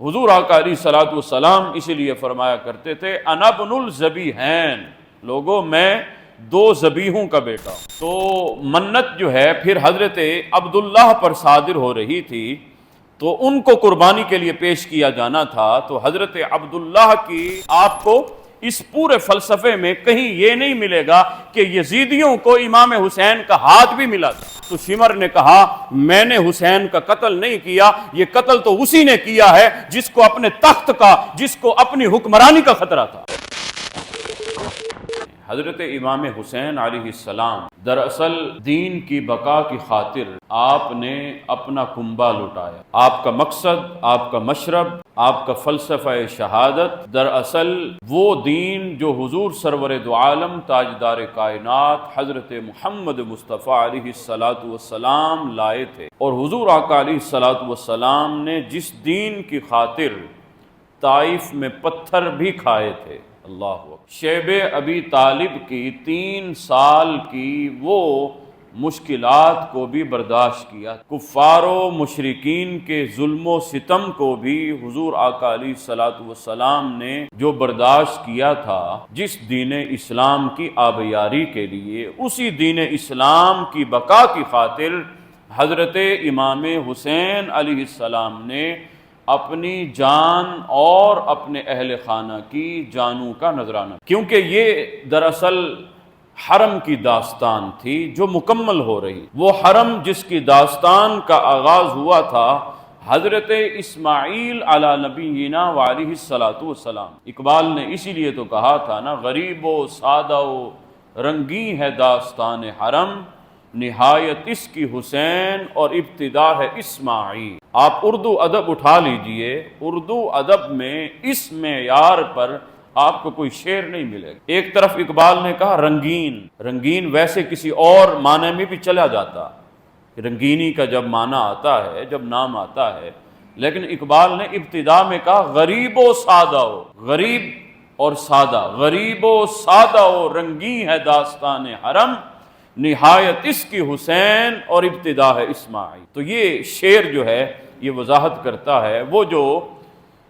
حضور آقا علیہ الصلوۃ والسلام اسی لیے فرمایا کرتے تھے انا ابن الذبیحین، لوگوں میں دو ذبیحوں کا بیٹا ہوں۔ تو منت جو ہے پھر حضرت عبداللہ پر صادر ہو رہی تھی، تو ان کو قربانی کے لیے پیش کیا جانا تھا۔ تو حضرت عبداللہ کی آپ کو اس پورے فلسفے میں کہیں یہ نہیں ملے گا کہ یزیدیوں کو امام حسین کا ہاتھ بھی ملا تھا۔ تو شمر نے کہا میں نے حسین کا قتل نہیں کیا، یہ قتل تو اسی نے کیا ہے جس کو اپنے تخت کا، جس کو اپنی حکمرانی کا خطرہ تھا۔ حضرت امام حسین علیہ السلام دراصل دین کی بقا کی خاطر آپ نے اپنا کنبہ لٹایا۔ آپ کا مقصد، آپ کا مشرب، آپ کا فلسفہ شہادت دراصل وہ دین جو حضور سرور دو عالم تاجدار کائنات حضرت محمد مصطفیٰ علیہ الصلوۃ والسلام لائے تھے، اور حضور آقا علیہ الصلوۃ والسلام نے جس دین کی خاطر طائف میں پتھر بھی کھائے تھے، اللہ اکبر، شیب ابی طالب کی 3 سال کی وہ مشکلات کو بھی برداشت کیا، کفار و مشرکین کے ظلم و ستم کو بھی حضور آقا علیہ الصلوۃ والسلام نے جو برداشت کیا تھا، جس دین اسلام کی آبیاری کے لیے، اسی دین اسلام کی بقا کی خاطر حضرت امام حسین علیہ السلام نے اپنی جان اور اپنے اہل خانہ کی جانوں کا نذرانہ، کیونکہ یہ دراصل حرم کی داستان تھی جو مکمل ہو رہی۔ وہ حرم جس کی داستان کا آغاز ہوا تھا حضرت اسماعیل علی نبینا وعلیہ الصلوۃ والسلام۔ اقبال نے اسی لیے تو کہا تھا نا، غریب و سادہ و رنگی ہے داستان حرم، نہایت اس کی حسین اور ابتدا ہے اسماعیل۔ آپ اردو ادب اٹھا لیجئے، اردو ادب میں اس معیار پر آپ کو کوئی شعر نہیں ملے گا۔ ایک طرف اقبال نے کہا رنگین، رنگین ویسے کسی اور معنی میں بھی چلا جاتا، رنگینی کا جب معنی آتا ہے، جب نام آتا ہے، لیکن اقبال نے ابتدا میں کہا غریب و سادہ ہو، غریب اور سادہ، غریب و سادہ ہو رنگی ہے داستان حرم، نہایت اس کی حسین اور ابتدا ہے اسماعیل۔ تو یہ شعر جو ہے یہ وضاحت کرتا ہے وہ جو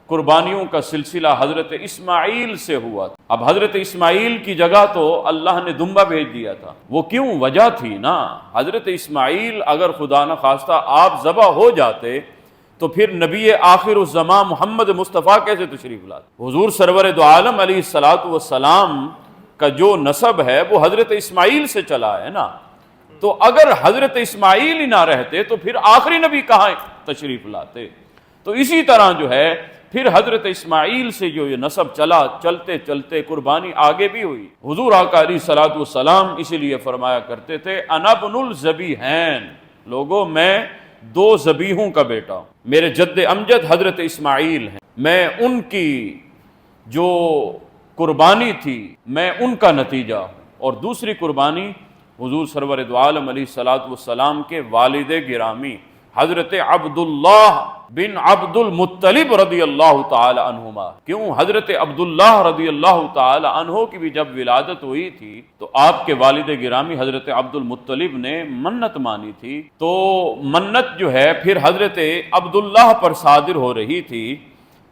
قربانیوں کا سلسلہ حضرت اسماعیل سے ہوا تھا۔ اب حضرت اسماعیل کی جگہ تو اللہ نے دمبا بھیج دیا تھا، وہ کیوں؟ وجہ تھی نا، حضرت اسماعیل اگر خدا نخواستہ آپ ذبح ہو جاتے تو پھر نبی آخر الزمان محمد مصطفیٰ کیسے تشریف لاتے؟ حضور سرور دو عالم علیہ الصلوۃ والسلام کا جو نسب ہے وہ حضرت اسماعیل سے چلا ہے نا، تو اگر حضرت اسماعیل ہی نہ رہتے تو پھر آخری نبی کہاں تشریف لاتے؟ تو اسی طرح جو ہے پھر حضرت اسماعیل سے جو یہ نسب چلا، چلتے چلتے قربانی آگے بھی ہوئی۔ حضور آقا علیہ الصلوۃ والسلام اسی لیے فرمایا کرتے تھے انا ابن الذبیحین، لوگوں میں 2 ذبیحوں کا بیٹا ہوں، میرے جد امجد حضرت اسماعیل ہیں، میں ان کی جو قربانی تھی میں ان کا نتیجہ ہوں، اور دوسری قربانی حضور سرور دو عالم علیہ الصلوۃ والسلام کے والد گرامی حضرت عبداللہ بن عبد المطلب رضی اللہ تعالی عنہما۔ کیوں؟ حضرت عبداللہ رضی اللہ تعالی عنہ کی بھی جب ولادت ہوئی تھی تو آپ کے والد گرامی حضرت عبد المطلب نے منت مانی تھی، تو منت جو ہے پھر حضرت عبداللہ پر صادر ہو رہی تھی،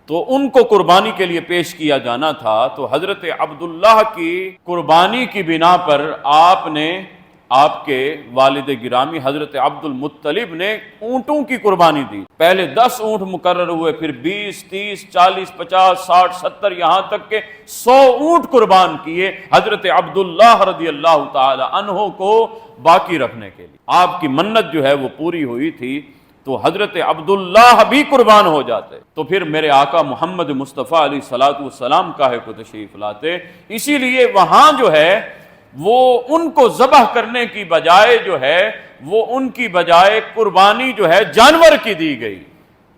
تو ان کو قربانی کے لیے پیش کیا جانا تھا۔ تو حضرت عبداللہ کی قربانی کی بنا پر آپ نے، آپ کے والد گرامی حضرت عبد المطلب نے اونٹوں کی قربانی دی۔ پہلے 10 اونٹ مقرر ہوئے، پھر 20، 30، 40، 50، 60، 70، یہاں تک کہ 100 اونٹ قربان کیے حضرت عبداللہ رضی اللہ تعالی عنہ کو باقی رکھنے کے لیے۔ آپ کی منت جو ہے وہ پوری ہوئی تھی، تو حضرت عبداللہ بھی قربان ہو جاتے تو پھر میرے آقا محمد مصطفیٰ علیہ الصلوۃ والسلام کاہے کو تشریف لاتے۔ اسی لیے وہاں جو ہے وہ ان کو ذبح کرنے کی بجائے جو ہے وہ ان کی بجائے قربانی جو ہے جانور کی دی گئی۔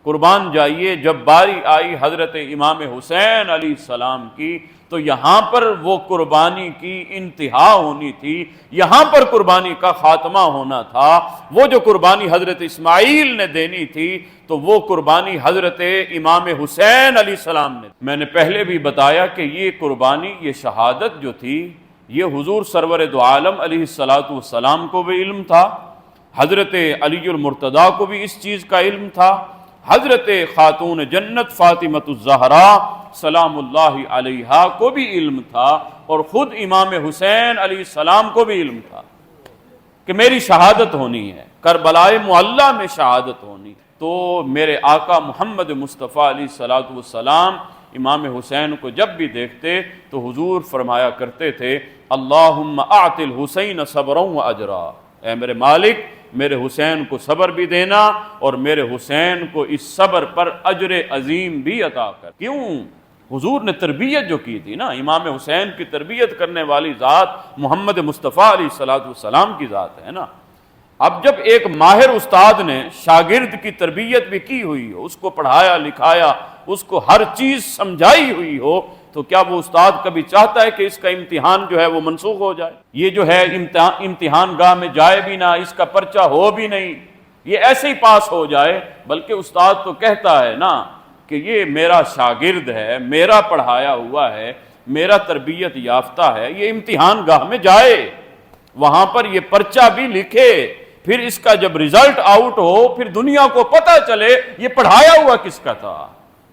قربان جائیے، جب باری آئی حضرت امام حسین علیہ السلام کی تو یہاں پر وہ قربانی کی انتہا ہونی تھی، یہاں پر قربانی کا خاتمہ ہونا تھا۔ وہ جو قربانی حضرت اسماعیل نے دینی تھی تو وہ قربانی حضرت امام حسین علیہ السلام نے۔ میں نے پہلے بھی بتایا کہ یہ قربانی، یہ شہادت جو تھی، یہ حضور سرور دو عالم علیہ الصلوۃ والسلام کو بھی علم تھا، حضرت علی المرتضیٰ کو بھی اس چیز کا علم تھا، حضرت خاتون جنت فاطمۃ الزہرا سلام اللہ علیہا کو بھی علم تھا، اور خود امام حسین علیہ السلام کو بھی علم تھا کہ میری شہادت ہونی ہے، کربلائے معلیٰ میں شہادت ہونی۔ تو میرے آقا محمد مصطفیٰ علیہ الصلوۃ والسلام امام حسین کو جب بھی دیکھتے تو حضور فرمایا کرتے تھے اللہم اعط الحسین صبرا و اجرا، اے میرے مالک میرے حسین کو صبر بھی دینا اور میرے حسین کو اس صبر پر اجر عظیم بھی عطا کر۔ کیوں؟ حضور نے تربیت جو کی تھی نا، امام حسین کی تربیت کرنے والی ذات محمد مصطفیٰ علیہ الصلوۃ والسلام کی ذات ہے نا۔ اب جب ایک ماہر استاد نے شاگرد کی تربیت بھی کی ہوئی ہو، اس کو پڑھایا لکھایا، اس کو ہر چیز سمجھائی ہوئی ہو، تو کیا وہ استاد کبھی چاہتا ہے کہ اس کا امتحان جو ہے وہ منسوخ ہو جائے؟ یہ جو ہے امتحان گاہ میں جائے بھی نہ، اس کا پرچہ ہو بھی نہیں، یہ ایسے ہی پاس ہو جائے، بلکہ استاد تو کہتا ہے نا کہ یہ میرا شاگرد ہے، میرا پڑھایا ہوا ہے، میرا تربیت یافتہ ہے، یہ امتحان گاہ میں جائے، وہاں پر یہ پرچہ بھی لکھے، پھر اس کا جب رزلٹ آؤٹ ہو پھر دنیا کو پتہ چلے یہ پڑھایا ہوا کس کا تھا۔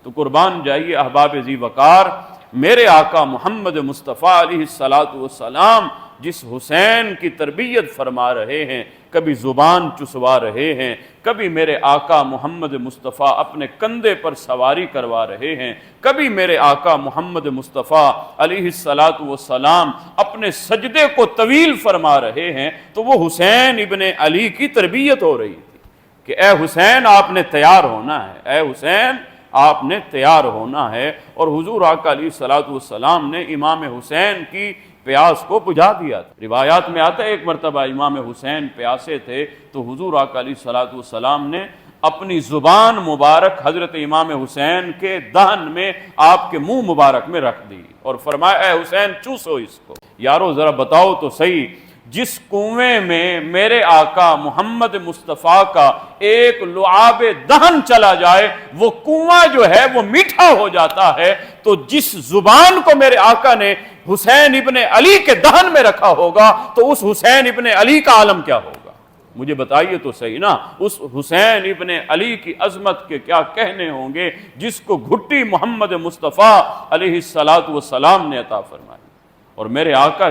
تو قربان جائیے احباب ذی وقار، میرے آقا محمد مصطفیٰ علیہ الصلوۃ والسلام جس حسین کی تربیت فرما رہے ہیں، کبھی زبان چسوا رہے ہیں، کبھی میرے آقا محمد مصطفیٰ اپنے کندھے پر سواری کروا رہے ہیں، کبھی میرے آقا محمد مصطفیٰ علیہ الصلوۃ والسلام اپنے سجدے کو طویل فرما رہے ہیں، تو وہ حسین ابن علی کی تربیت ہو رہی تھی کہ اے حسین آپ نے تیار ہونا ہے، اے حسین آپ نے تیار ہونا ہے۔ اور حضور آقا علیہ الصلوۃ والسلام نے امام حسین کی پیاس کو بجھا دیا تھا۔ روایات میں آتا ہے ایک مرتبہ امام حسین پیاسے تھے تو حضور آقا علیہ الصلوۃ والسلام نے اپنی زبان مبارک حضرت امام حسین کے دہن میں آپ کے منہ مبارک میں رکھ دی اور فرمایا اے حسین چوسو اس کو۔ یارو ذرا بتاؤ تو صحیح، جس کنویں میں میرے آقا محمد مصطفیٰ کا ایک لعاب دہن چلا جائے وہ کنواں جو ہے وہ میٹھا ہو جاتا ہے، تو جس زبان کو میرے آقا نے حسین ابن علی کے دہن میں رکھا ہوگا تو اس حسین ابن علی کا عالم کیا ہوگا؟ مجھے بتائیے تو صحیح نا، اس حسین ابن علی کی عظمت کے کیا کہنے ہوں گے جس کو گھٹی محمد مصطفیٰ علیہ الصلوۃ والسلام نے عطا فرمائی۔ اور میرے آقا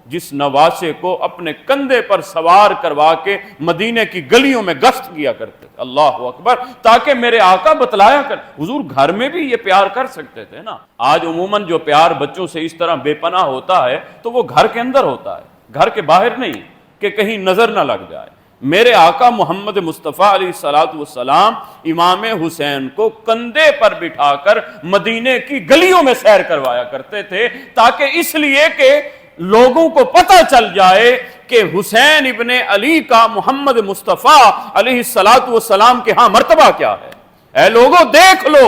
جس نواسے کو اپنے کندھے پر سوار کروا کے مدینے کی گلیوں میں گشت کیا کرتے تھے، اللہ اکبر، تاکہ میرے آقا بتلایا کر۔ حضور گھر میں بھی یہ پیار کر سکتے تھے نا۔ آج عموماً جو پیار بچوں سے اس طرح بے پناہ ہوتا ہے تو وہ گھر کے اندر ہوتا ہے، گھر کے باہر نہیں کہ کہیں نظر نہ لگ جائے۔ میرے آقا محمد مصطفیٰ علیہ الصلوۃ والسلام امام حسین کو کندھے پر بٹھا کر مدینے کی گلیوں میں سیر کروایا کرتے تھے، تاکہ اس لیے کہ لوگوں کو پتہ چل جائے کہ حسین ابن علی کا محمد مصطفیٰ علیہ الصلوۃ والسلام کے ہاں مرتبہ کیا ہے۔ اے لوگوں دیکھ لو،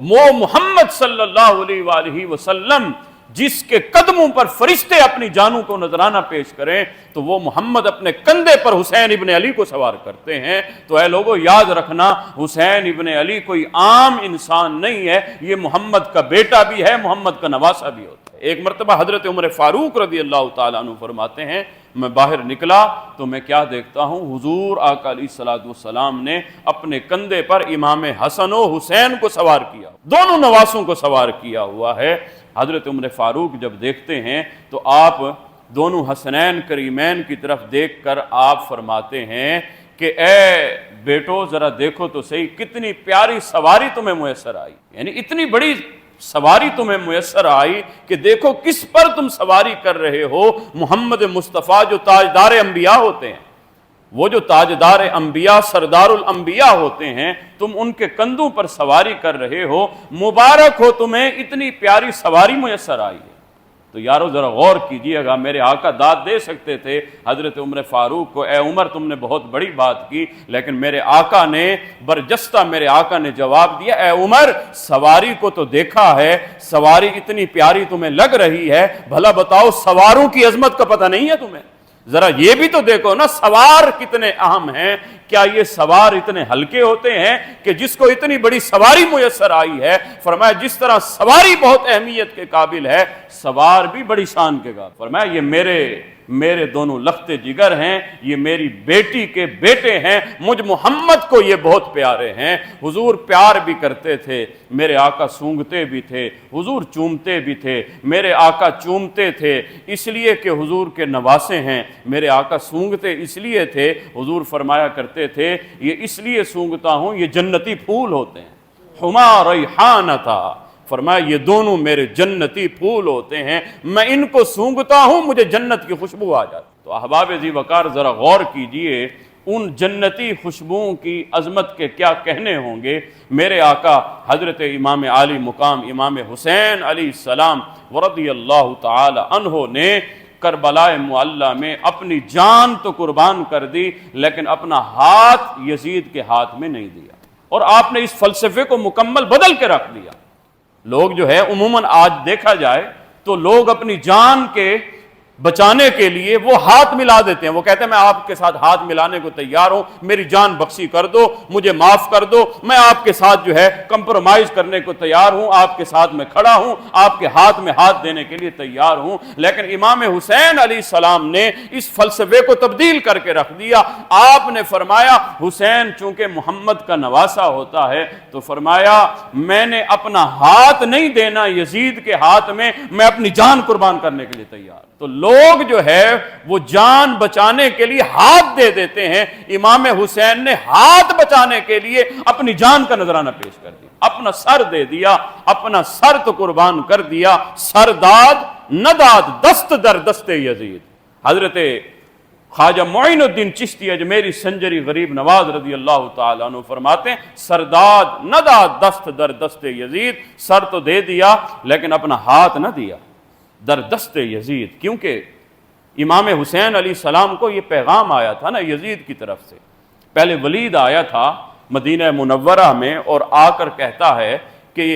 وہ محمد صلی اللہ علیہ وآلہ وسلم جس کے قدموں پر فرشتے اپنی جانوں کو نذرانہ پیش کریں تو وہ محمد اپنے کندھے پر حسین ابن علی کو سوار کرتے ہیں۔ تو اے لوگوں یاد رکھنا، حسین ابن علی کوئی عام انسان نہیں ہے، یہ محمد کا بیٹا بھی ہے، محمد کا نواسہ بھی ہوتا ہے۔ ایک مرتبہ حضرت عمر فاروق رضی اللہ تعالیٰ عنہ فرماتے ہیں میں باہر نکلا تو میں کیا دیکھتا ہوں، حضور آقا علیہ الصلوۃ والسلام نے اپنے کندھے پر امام حسن و حسین کو سوار کیا، دونوں نواسوں کو سوار کیا ہوا ہے۔ حضرت عمر فاروق جب دیکھتے ہیں تو آپ دونوں حسنین کریمین کی طرف دیکھ کر آپ فرماتے ہیں کہ اے بیٹو ذرا دیکھو تو صحیح کتنی پیاری سواری تمہیں میسر آئی، یعنی اتنی بڑی سواری تمہیں میسر آئی کہ دیکھو کس پر تم سواری کر رہے ہو، محمد مصطفیٰ جو تاجدار انبیاء ہوتے ہیں، وہ جو تاجدار انبیاء سردار الانبیاء ہوتے ہیں، تم ان کے کندھوں پر سواری کر رہے ہو، مبارک ہو تمہیں اتنی پیاری سواری میسر آئی ہے۔ تو یارو ذرا غور کیجئے گا، میرے آقا داد دے سکتے تھے حضرت عمر فاروق کو، اے عمر تم نے بہت بڑی بات کی، لیکن میرے آقا نے برجستہ میرے آقا نے جواب دیا اے عمر سواری کو تو دیکھا ہے، سواری اتنی پیاری تمہیں لگ رہی ہے، بھلا بتاؤ سواروں کی عظمت کا پتہ نہیں ہے تمہیں؟ ذرا یہ بھی تو دیکھو نا سوار کتنے اہم ہیں، کیا یہ سوار اتنے ہلکے ہوتے ہیں کہ جس کو اتنی بڑی سواری میسر آئی ہے؟ فرمایا جس طرح سواری بہت اہمیت کے قابل ہے، سوار بھی بڑی شان کے قابل۔ فرمایا یہ میرے دونوں لخت جگر ہیں، یہ میری بیٹی کے بیٹے ہیں، مجھ محمد کو یہ بہت پیارے ہیں۔ حضور پیار بھی کرتے تھے، میرے آقا سونگتے بھی تھے، حضور چومتے بھی تھے۔ میرے آقا چومتے تھے اس لیے کہ حضور کے نواسے ہیں، میرے آقا سونگتے اس لیے تھے، حضور فرمایا کرتے تھے یہ اس لیے سونگتا ہوں یہ جنتی پھول ہوتے ہیں، ہما ریحانتا، فرمایا یہ دونوں میرے جنتی پھول ہوتے ہیں، میں ان کو سونگتا ہوں مجھے جنت کی خوشبو آ جاتی۔ تو احباب ذی وقار ذرا غور کیجئے ان جنتی خوشبوؤں کی عظمت کے کیا کہنے ہوں گے۔ میرے آقا حضرت امام عالی مقام امام حسین علیہ السلام ورضی اللہ تعالی عنہ نے کربلا معلی میں اپنی جان تو قربان کر دی لیکن اپنا ہاتھ یزید کے ہاتھ میں نہیں دیا، اور آپ نے اس فلسفے کو مکمل بدل کے رکھ دیا۔ لوگ جو ہے عموماً آج دیکھا جائے تو لوگ اپنی جان کے بچانے کے لیے وہ ہاتھ ملا دیتے ہیں، وہ کہتے ہیں میں آپ کے ساتھ ہاتھ ملانے کو تیار ہوں، میری جان بخشی کر دو، مجھے معاف کر دو، میں آپ کے ساتھ جو ہے کمپرومائز کرنے کو تیار ہوں، آپ کے ساتھ میں کھڑا ہوں، آپ کے ہاتھ میں ہاتھ دینے کے لیے تیار ہوں۔ لیکن امام حسین علیہ السلام نے اس فلسفے کو تبدیل کر کے رکھ دیا۔ آپ نے فرمایا حسین چونکہ محمد کا نواسا ہوتا ہے تو فرمایا میں نے اپنا ہاتھ نہیں دینا یزید کے ہاتھ میں اپنی جان قربان کرنے کے لیے تیار۔ تو لوگ جو ہے وہ جان بچانے کے لیے ہاتھ دے دیتے ہیں، امام حسین نے ہاتھ بچانے کے لیے اپنی جان کا نذرانہ پیش کر دیا، اپنا سر دے دیا، اپنا سر تو قربان کر دیا۔ سر داد نہ داد دست در دست یزید۔ حضرت خواجہ معین الدین چشتی اجمیری سنجری غریب نواز رضی اللہ تعالیٰ عنہ فرماتے ہیں سرداد نہ داد دست در دست یزید، سر تو دے دیا لیکن اپنا ہاتھ نہ دیا در دست یزید، کیونکہ امام حسین علیہ السلام کو یہ پیغام آیا تھا نا یزید کی طرف سے۔ پہلے ولید آیا تھا مدینہ منورہ میں اور آ کر کہتا ہے کہ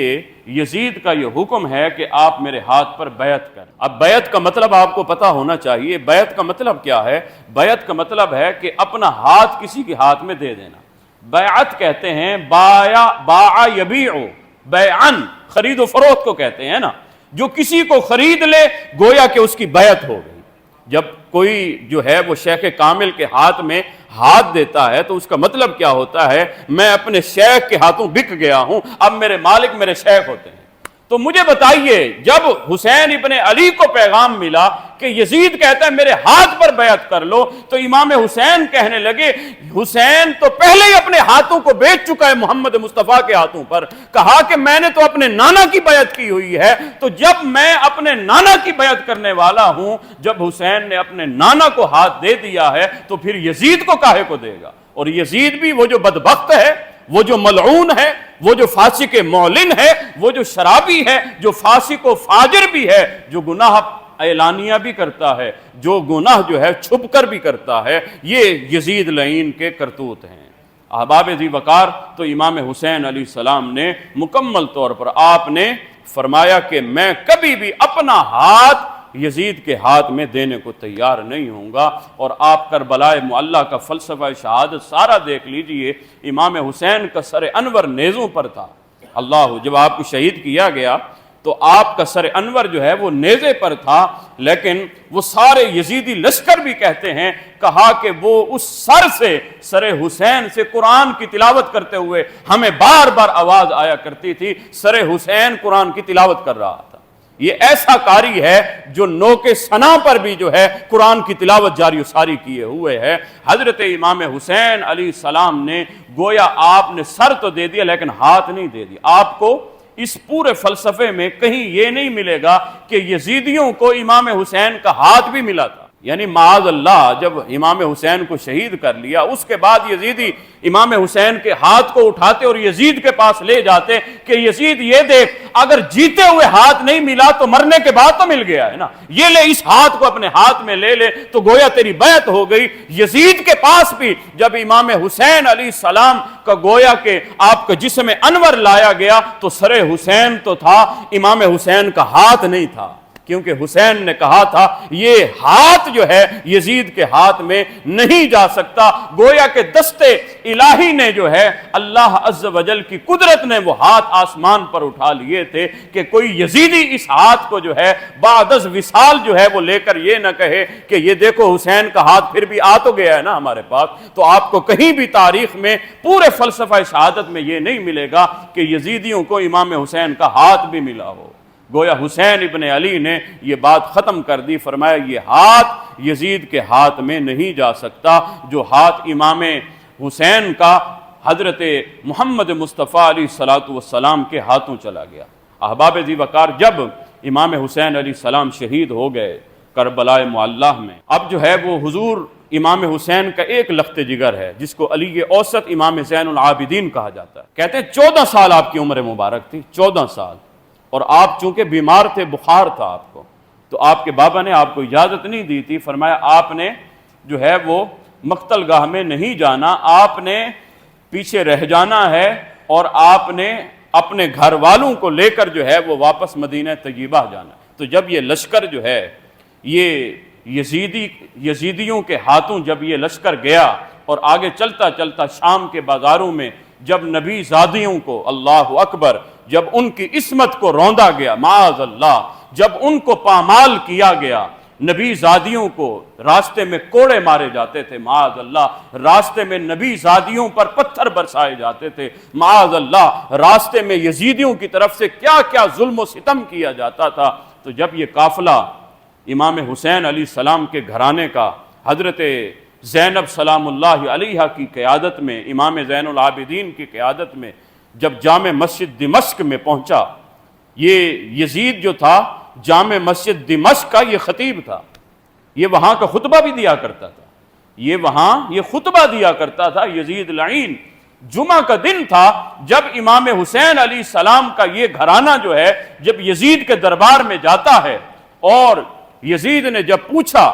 یزید کا یہ حکم ہے کہ آپ میرے ہاتھ پر بیعت کریں۔ اب بیعت کا مطلب آپ کو پتہ ہونا چاہیے، بیعت کا مطلب کیا ہے؟ بیعت کا مطلب ہے کہ اپنا ہاتھ کسی کے ہاتھ میں دے دینا۔ بیعت کہتے ہیں باع یبیع، بیعن خرید و فروخت کو کہتے ہیں نا، جو کسی کو خرید لے گویا کہ اس کی بیعت ہو گئی۔ جب کوئی جو ہے وہ شیخ کامل کے ہاتھ میں ہاتھ دیتا ہے تو اس کا مطلب کیا ہوتا ہے؟ میں اپنے شیخ کے ہاتھوں بک گیا ہوں، اب میرے مالک میرے شیخ ہوتے ہیں۔ تو مجھے بتائیے جب حسین ابن علی کو پیغام ملا کہ یزید کہتا ہے میرے ہاتھ پر بیعت کر لو، تو امام حسین کہنے لگے حسین تو پہلے ہی اپنے ہاتھوں کو بیچ چکا ہے محمد مصطفیٰ کے ہاتھوں پر، کہا کہ میں نے تو اپنے نانا کی بیعت کی ہوئی ہے، تو جب میں اپنے نانا کی بیعت کرنے والا ہوں، جب حسین نے اپنے نانا کو ہاتھ دے دیا ہے تو پھر یزید کو کاہے کو دے گا؟ اور یزید بھی وہ جو بدبخت ہے، وہ جو ملعون ہے، وہ جو فاسق معلن ہے، وہ جو شرابی ہے، جو فاسق و فاجر بھی ہے، جو گناہ اعلانیہ بھی کرتا ہے، جو گناہ جو ہے چھپ کر بھی کرتا ہے، یہ یزید لعین کے کرتوت ہیں۔ احباب ذی وقار، تو امام حسین علیہ السلام نے مکمل طور پر آپ نے فرمایا کہ میں کبھی بھی اپنا ہاتھ یزید کے ہاتھ میں دینے کو تیار نہیں ہوں گا۔ اور آپ کربلا معلی کا فلسفہ شہادت سارا دیکھ لیجئے، امام حسین کا سر انور نیزوں پر تھا۔ اللہ جب آپ کو شہید کیا گیا تو آپ کا سر انور جو ہے وہ نیزے پر تھا، لیکن وہ سارے یزیدی لشکر بھی کہتے ہیں کہا کہ وہ اس سر حسین سے قرآن کی تلاوت کرتے ہوئے ہمیں بار بار آواز آیا کرتی تھی، سر حسین قرآن کی تلاوت کر رہا تھا۔ یہ ایسا قاری ہے جو نوک ثنا پر بھی جو ہے قرآن کی تلاوت جاری و ساری کیے ہوئے ہے۔ حضرت امام حسین علیہ السلام نے گویا آپ نے سر تو دے دیا لیکن ہاتھ نہیں دے دیا۔ آپ کو اس پورے فلسفے میں کہیں یہ نہیں ملے گا کہ یزیدیوں کو امام حسین کا ہاتھ بھی ملا تھا، یعنی معاذ اللہ جب امام حسین کو شہید کر لیا اس کے بعد یزیدی امام حسین کے ہاتھ کو اٹھاتے اور یزید کے پاس لے جاتے کہ یزید یہ دیکھ اگر جیتے ہوئے ہاتھ نہیں ملا تو مرنے کے بعد تو مل گیا ہے نا، یہ لے اس ہاتھ کو اپنے ہاتھ میں لے لے تو گویا تیری بیعت ہو گئی۔ یزید کے پاس بھی جب امام حسین علیہ السلام کا گویا کہ آپ کا جسم انور لایا گیا تو سر حسین تو تھا، امام حسین کا ہاتھ نہیں تھا۔ کیونکہ حسین نے کہا تھا یہ ہاتھ جو ہے یزید کے ہاتھ میں نہیں جا سکتا۔ گویا کہ دستے الہی نے جو ہے اللہ عز و جل کی قدرت نے وہ ہاتھ آسمان پر اٹھا لیے تھے کہ کوئی یزیدی اس ہاتھ کو جو ہے بعد از وصال جو ہے وہ لے کر یہ نہ کہے کہ یہ دیکھو حسین کا ہاتھ پھر بھی آ تو گیا ہے نا ہمارے پاس۔ تو آپ کو کہیں بھی تاریخ میں پورے فلسفہ شہادت میں یہ نہیں ملے گا کہ یزیدیوں کو امام حسین کا ہاتھ بھی ملا ہو۔ گویا حسین ابن علی نے یہ بات ختم کر دی، فرمایا یہ ہاتھ یزید کے ہاتھ میں نہیں جا سکتا جو ہاتھ امام حسین کا حضرت محمد مصطفیٰ علیہ الصلوۃ والسلام کے ہاتھوں چلا گیا۔ احباب ذی وقار، جب امام حسین علیہ السلام شہید ہو گئے کربلا معلّہ میں، اب جو ہے وہ حضور امام حسین کا ایک لخت جگر ہے جس کو علی اوسط امام زین العابدین کہا جاتا ہے۔ کہتے ہیں 14 سال آپ کی عمر مبارک تھی، 14 سال، اور آپ چونکہ بیمار تھے، بخار تھا آپ کو، تو آپ کے بابا نے آپ کو اجازت نہیں دی تھی، فرمایا آپ نے جو ہے وہ مقتل گاہ میں نہیں جانا، آپ نے پیچھے رہ جانا ہے اور آپ نے اپنے گھر والوں کو لے کر جو ہے وہ واپس مدینہ طیبہ جانا۔ تو جب یہ لشکر جو ہے یہ یزیدیوں کے ہاتھوں جب یہ لشکر گیا اور آگے چلتا چلتا شام کے بازاروں میں جب نبی زادیوں کو، اللہ اکبر، جب ان کی عصمت کو روندا گیا، معاذ اللہ، جب ان کو پامال کیا گیا، نبی زادیوں کو راستے میں کوڑے مارے جاتے تھے، معاذ اللہ، راستے میں نبی زادیوں پر پتھر برسائے جاتے تھے، معاذ اللہ، راستے میں یزیدیوں کی طرف سے کیا کیا ظلم و ستم کیا جاتا تھا۔ تو جب یہ قافلہ امام حسین علیہ السلام کے گھرانے کا حضرت زینب سلام اللہ علیہ کی قیادت میں، امام زین العابدین کی قیادت میں جب جامع مسجد دمشق میں پہنچا، یہ یزید جو تھا جامع مسجد دمشق کا یہ خطیب تھا، یہ وہاں کا خطبہ بھی دیا کرتا تھا، یہ خطبہ دیا کرتا تھا، یزید لعین۔ جمعہ کا دن تھا جب امام حسین علیہ السلام کا یہ گھرانہ جو ہے جب یزید کے دربار میں جاتا ہے، اور یزید نے جب پوچھا،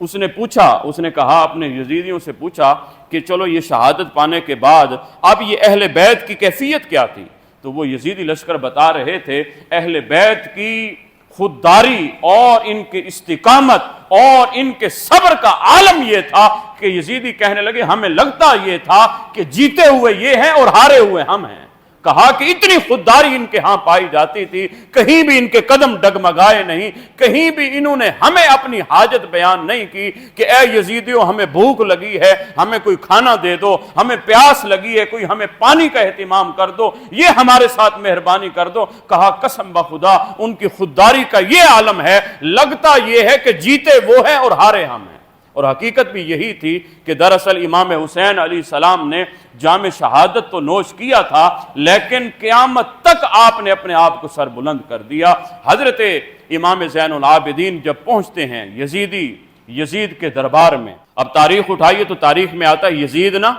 اس نے کہا، اپنے یزیدیوں سے پوچھا کہ چلو یہ شہادت پانے کے بعد اب یہ اہل بیت کی کیفیت کیا تھی؟ تو وہ یزیدی لشکر بتا رہے تھے اہل بیت کی خودداری اور ان کی استقامت اور ان کے صبر کا عالم یہ تھا کہ یزیدی کہنے لگے ہمیں لگتا یہ تھا کہ جیتے ہوئے یہ ہیں اور ہارے ہوئے ہم ہیں۔ کہا کہ اتنی خودداری ان کے ہاں پائی جاتی تھی، کہیں بھی ان کے قدم ڈگمگائے نہیں، کہیں بھی انہوں نے ہمیں اپنی حاجت بیان نہیں کی کہ اے یزیدیوں ہمیں بھوک لگی ہے، ہمیں کوئی کھانا دے دو، ہمیں پیاس لگی ہے، کوئی ہمیں پانی کا اہتمام کر دو، یہ ہمارے ساتھ مہربانی کر دو۔ کہا قسم بخدا ان کی خودداری کا یہ عالم ہے، لگتا یہ ہے کہ جیتے وہ ہیں اور ہارے ہم ہیں۔ اور حقیقت بھی یہی تھی کہ دراصل امام حسین علیہ السلام نے جام شہادت تو نوش کیا تھا، لیکن قیامت تک آپ نے اپنے آپ کو سر بلند کر دیا۔ حضرت امام زین العابدین جب پہنچتے ہیں یزید کے دربار میں، اب تاریخ اٹھائیے تو تاریخ میں آتا ہے یزید نا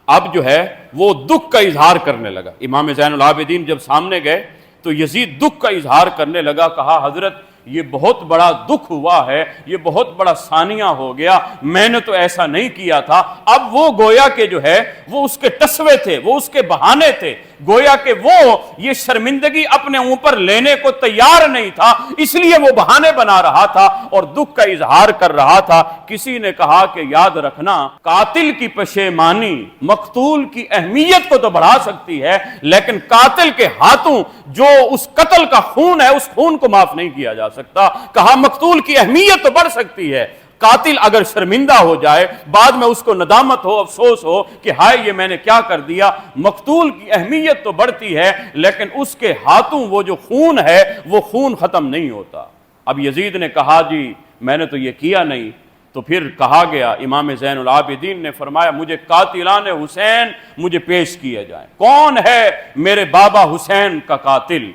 اب جو ہے وہ دکھ کا اظہار کرنے لگا۔ امام زین العابدین جب سامنے گئے تو یزید دکھ کا اظہار کرنے لگا، کہا حضرت یہ بہت بڑا دکھ ہوا ہے، یہ بہت بڑا ثانیہ ہو گیا، میں نے تو ایسا نہیں کیا تھا۔ اب وہ گویا کہ جو ہے وہ اس کے ٹسوے تھے، وہ اس کے بہانے تھے، گویا کہ وہ یہ شرمندگی اپنے اوپر لینے کو تیار نہیں تھا، اس لیے وہ بہانے بنا رہا تھا اور دکھ کا اظہار کر رہا تھا۔ کسی نے کہا کہ یاد رکھنا قاتل کی پشیمانی مقتول کی اہمیت کو تو بڑھا سکتی ہے، لیکن قاتل کے ہاتھوں جو اس قتل کا خون ہے اس خون کو معاف نہیں کیا جا سکتا۔ کہا مقتول کی اہمیت تو بڑھ سکتی ہے، قاتل اگر شرمندہ ہو جائے بعد میں اس کو ندامت ہو، افسوس ہو کہ ہائے یہ میں نے کیا کر دیا، مقتول کی اہمیت تو بڑھتی ہے لیکن اس کے ہاتھوں وہ جو خون ہے وہ خون ختم نہیں ہوتا۔ اب یزید نے کہا جی میں نے تو یہ کیا نہیں۔ تو پھر کہا گیا، امام زین العابدین نے فرمایا مجھے قاتلان حسین مجھے پیش کیے جائیں، کون ہے میرے بابا حسین کا قاتل؟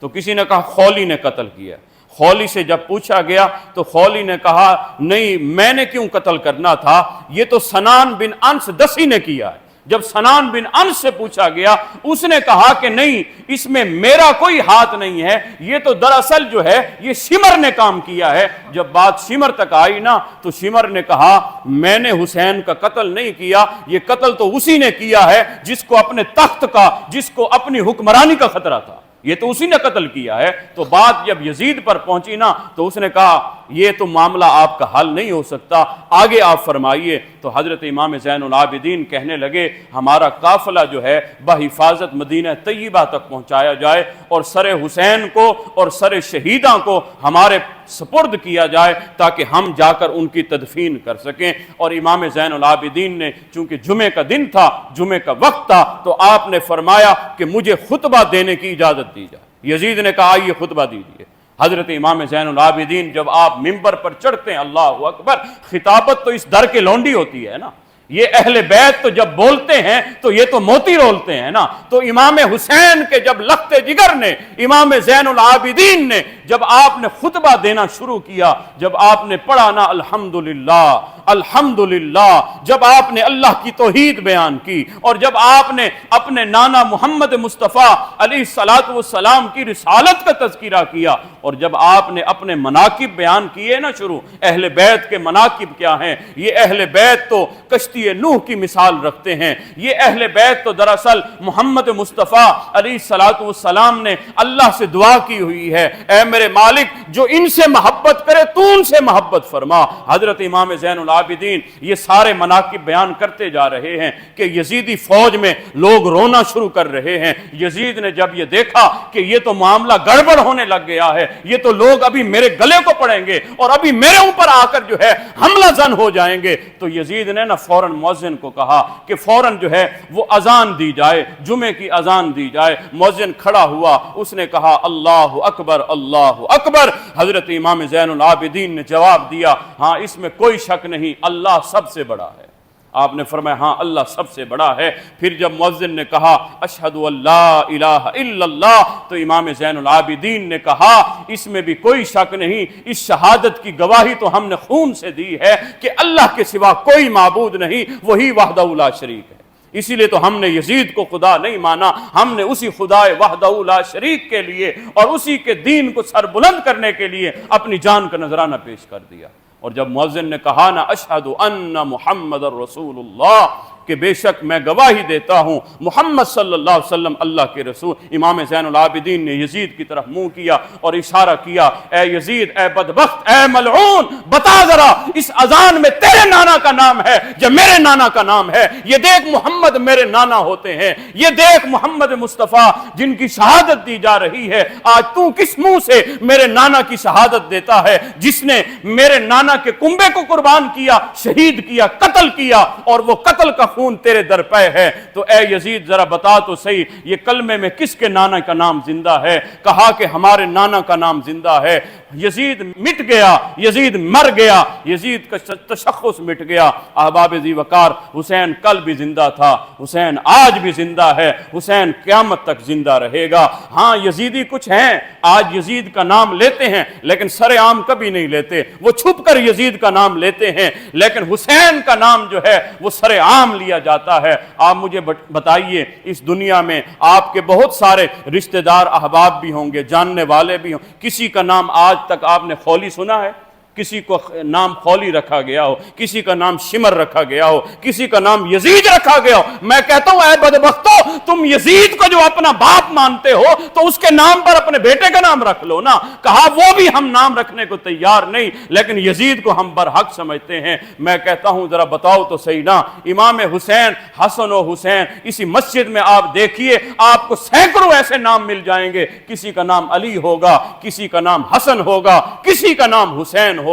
تو کسی نے کہا خولی نے قتل کیا۔ خولی سے جب پوچھا گیا تو خولی نے کہا نہیں میں نے کیوں قتل کرنا تھا، یہ تو سنان بن انس دسی نے کیا ہے۔ جب سنان بن انس سے پوچھا گیا اس نے کہا کہ نہیں اس میں میرا کوئی ہاتھ نہیں ہے، یہ تو دراصل جو ہے یہ شمر نے کام کیا ہے۔ جب بات شمر تک آئی نا تو شمر نے کہا میں نے حسین کا قتل نہیں کیا، یہ قتل تو اسی نے کیا ہے جس کو اپنے تخت کا، جس کو اپنی حکمرانی کا خطرہ تھا۔ یہ تو اسی نے قتل کیا ہے۔ تو بات جب یزید پر پہنچی نا تو اس نے کہا یہ تو معاملہ آپ کا حل نہیں ہو سکتا، آگے آپ فرمائیے۔ تو حضرت امام زین العابدین کہنے لگے ہمارا قافلہ جو ہے بحفاظت مدینہ طیبہ تک پہنچایا جائے اور سر حسین کو اور سر شہیداں کو ہمارے سپرد کیا جائے تاکہ ہم جا کر ان کی تدفین کر سکیں۔ اور امام زین العابدین نے چونکہ جمعے کا دن تھا، جمعے کا وقت تھا، تو آپ نے فرمایا کہ مجھے خطبہ دینے کی اجازت دی جائے۔ یزید نے کہا آئیے خطبہ دیجیے۔ حضرت امام زین العابدین جب آپ ممبر پر چڑھتے ہیں، اللہ اکبر، خطابت تو اس در کے لونڈی ہوتی ہے نا، یہ اہل بیت تو جب بولتے ہیں تو یہ تو موتی رولتے ہیں نا۔ تو امام حسین کے جب لخت جگر نے، امام زین العابدین نے جب آپ نے خطبہ دینا شروع کیا، جب آپ نے پڑھا نا الحمدللہ الحمدللہ، جب آپ نے اللہ کی توحید بیان کی اور جب آپ نے اپنے نانا محمد مصطفیٰ علیہ الصلوۃ والسلام کی رسالت کا تذکرہ کیا اور جب آپ نے اپنے مناقب بیان کیے نا شروع، اہل بیت کے مناقب کیا ہیں؟ یہ اہل بیت تو کشتی نوح کی مثال رکھتے ہیں، یہ اہل بیت تو دراصل محمد مصطفیٰ علیہ الصلوۃ والسلام نے اللہ سے دعا کی ہوئی ہے، اے میرے مالک جو ان سے محبت کرے تو ان سے محبت فرما۔ حضرت امام زین العابدین یہ سارے مناقب بیان کرتے جا رہے ہیں کہ یزیدی فوج میں لوگ رونا شروع کر رہے ہیں۔ یزید نے جب یہ دیکھا کہ یہ تو معاملہ گڑبڑ ہونے لگ گیا ہے، یہ تو لوگ ابھی میرے گلے کو پڑیں گے اور ابھی میرے اوپر آ کر جو ہے حملہ زن ہو جائیں گے، تو یزید نے نا فوراً مؤذن کو کہا کہ فوراً جو ہے وہ اذان دی جائے، جمعے کی اذان دی جائے۔ مؤذن کھڑا ہوا، اس نے کہا اللہ اکبر اللہ اکبر۔ حضرت امام زین العابدین نے جواب دیا ہاں اس میں کوئی شک نہیں، اللہ سب سے بڑا ہے۔ آپ نے فرمایا ہاں اللہ سب سے بڑا ہے۔ پھر جب مؤذن نے کہا اشہد ان لا الہ الا اللہ، تو امام زین العابدین نے کہا اس میں بھی کوئی شک نہیں، اس شہادت کی گواہی تو ہم نے خون سے دی ہے کہ اللہ کے سوا کوئی معبود نہیں، وہی وحدہ لا شریک ہے۔ اسی لیے تو ہم نے یزید کو خدا نہیں مانا، ہم نے اسی خدا وحدہ لا شریک کے لیے اور اسی کے دین کو سر بلند کرنے کے لیے اپنی جان کا نذرانہ پیش کر دیا۔ اور جب مؤذن نے کہا نا اشہد ان محمد الرسول اللہ، کہ بے شک میں گواہی دیتا ہوں محمد صلی اللہ علیہ وسلم اللہ کے رسول، امام زین العابدین نے یزید کی طرف منہ کیا اور اشارہ کیا اے یزید، اے بدبخت، اے ملعون، بتا ذرا اس اذان میں تیرے نانا کا نام ہے یا میرے نانا کا نام ہے؟ یہ دیکھ محمد میرے نانا ہوتے ہیں، یہ دیکھ محمد مصطفیٰ جن کی شہادت دی جا رہی ہے، آج تو کس منہ سے میرے نانا کی شہادت دیتا ہے جس نے میرے نانا کے کنبے کو قربان کیا، شہید کیا، قتل کیا، اور وہ قتل کا خون تیرے در پہ ہے؟ تو اے یزید ذرا بتا تو صحیح یہ کلمے میں کس کے نانا کا نام زندہ ہے؟ کہا کہ ہمارے نانا کا نام زندہ ہے۔ یزید مٹ گیا، یزید مر گیا، یزید کا تشخص مٹ گیا۔ احباب ذی وقار، حسین کل بھی زندہ تھا، حسین آج بھی زندہ ہے، حسین قیامت تک زندہ رہے گا۔ ہاں یزیدی کچھ ہیں آج یزید کا نام لیتے ہیں لیکن سر عام کبھی نہیں لیتے، وہ چھپ کر یزید کا نام لیتے ہیں، لیکن حسین کا نام جو ہے وہ سر عام لیا جاتا ہے۔ آپ مجھے بتائیے اس دنیا میں آپ کے بہت سارے رشتہ دار احباب بھی ہوں گے، جاننے والے بھی ہوں، کسی کا نام آج تک آپ نے خولی سنا ہے؟ کسی کو نام خولی رکھا گیا ہو، کسی کا نام شمر رکھا گیا ہو، کسی کا نام یزید رکھا گیا ہو؟ میں کہتا ہوں اے بدبختو، تم یزید کو جو اپنا باپ مانتے ہو تو اس کے نام پر اپنے بیٹے کا نام رکھ لو نا۔ کہا وہ بھی ہم نام رکھنے کو تیار نہیں، لیکن یزید کو ہم برحق سمجھتے ہیں۔ میں کہتا ہوں ذرا بتاؤ تو صحیح نا، امام حسین، حسن و حسین، اسی مسجد میں آپ دیکھیے آپ کو سینکڑوں ایسے نام مل جائیں گے، کسی کا نام علی ہوگا، کسی کا نام حسن ہوگا، کسی کا نام حسین ہوگا۔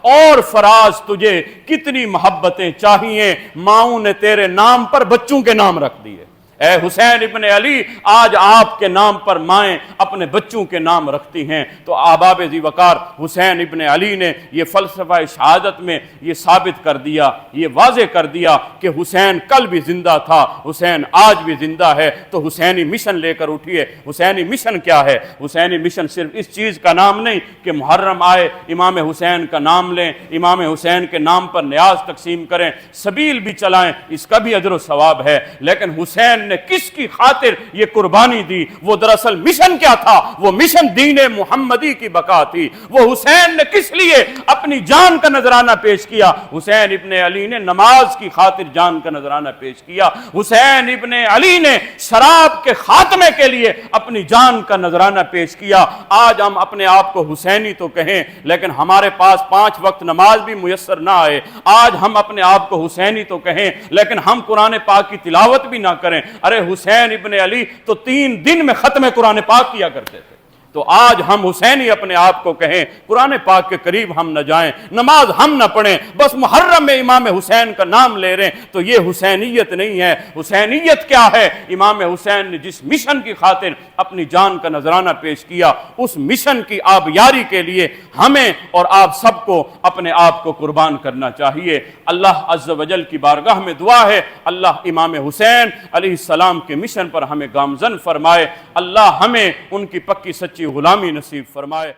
اور فراز تجھے کتنی محبتیں چاہیے، ماؤں نے تیرے نام پر بچوں کے نام رکھ دیے۔ اے حسین ابن علی، آج آپ کے نام پر مائیں اپنے بچوں کے نام رکھتی ہیں۔ تو احباب ذی وقار، حسین ابن علی نے یہ فلسفہ شہادت میں یہ ثابت کر دیا، یہ واضح کر دیا کہ حسین کل بھی زندہ تھا، حسین آج بھی زندہ ہے۔ تو حسینی مشن لے کر اٹھیے۔ حسینی مشن کیا ہے؟ حسینی مشن صرف اس چیز کا نام نہیں کہ محرم آئے امام حسین کا نام لیں، امام حسین کے نام پر نیاز تقسیم کریں، سبیل بھی چلائیں، اس کا بھی اجر و ثواب ہے، لیکن حسین نے کس کی خاطر یہ قربانی دی؟ وہ دراصل مشن کیا تھا؟ وہ مشن دین محمدی کی بقا تھی۔ وہ حسین نے کس لیے اپنی جان کا نذرانہ پیش کیا، حسین ابن علی نے نماز کی خاطر جان کا نذرانہ پیش کیا، حسین ابن علی نے شراب کے خاتمے کے لیے اپنی جان کا نذرانہ پیش کیا۔ آج ہم اپنے آپ کو حسینی تو کہیں لیکن ہمارے پاس 5 وقت نماز بھی میسر نہ آئے، آج ہم اپنے آپ کو حسینی تو کہیں لیکن ہم قرآن پاک کی تلاوت بھی نہ کریں۔ ارے حسین ابن علی تو 3 دن میں ختم قرآن پاک کیا کرتے تھے، تو آج ہم حسینی اپنے آپ کو کہیں، قرآن پاک کے قریب ہم نہ جائیں، نماز ہم نہ پڑھیں، بس محرم میں امام حسین کا نام لے رہے ہیں، تو یہ حسینیت نہیں ہے۔ حسینیت کیا ہے؟ امام حسین نے جس مشن کی خاطر اپنی جان کا نذرانہ پیش کیا، اس مشن کی آبیاری کے لیے ہمیں اور آپ سب کو اپنے آپ کو قربان کرنا چاہیے۔ اللہ عز و جل کی بارگاہ میں دعا ہے، اللہ امام حسین علیہ السلام کے مشن پر ہمیں گامزن فرمائے، اللہ ہمیں ان کی پکی سچی غلامی نصیب فرمائے۔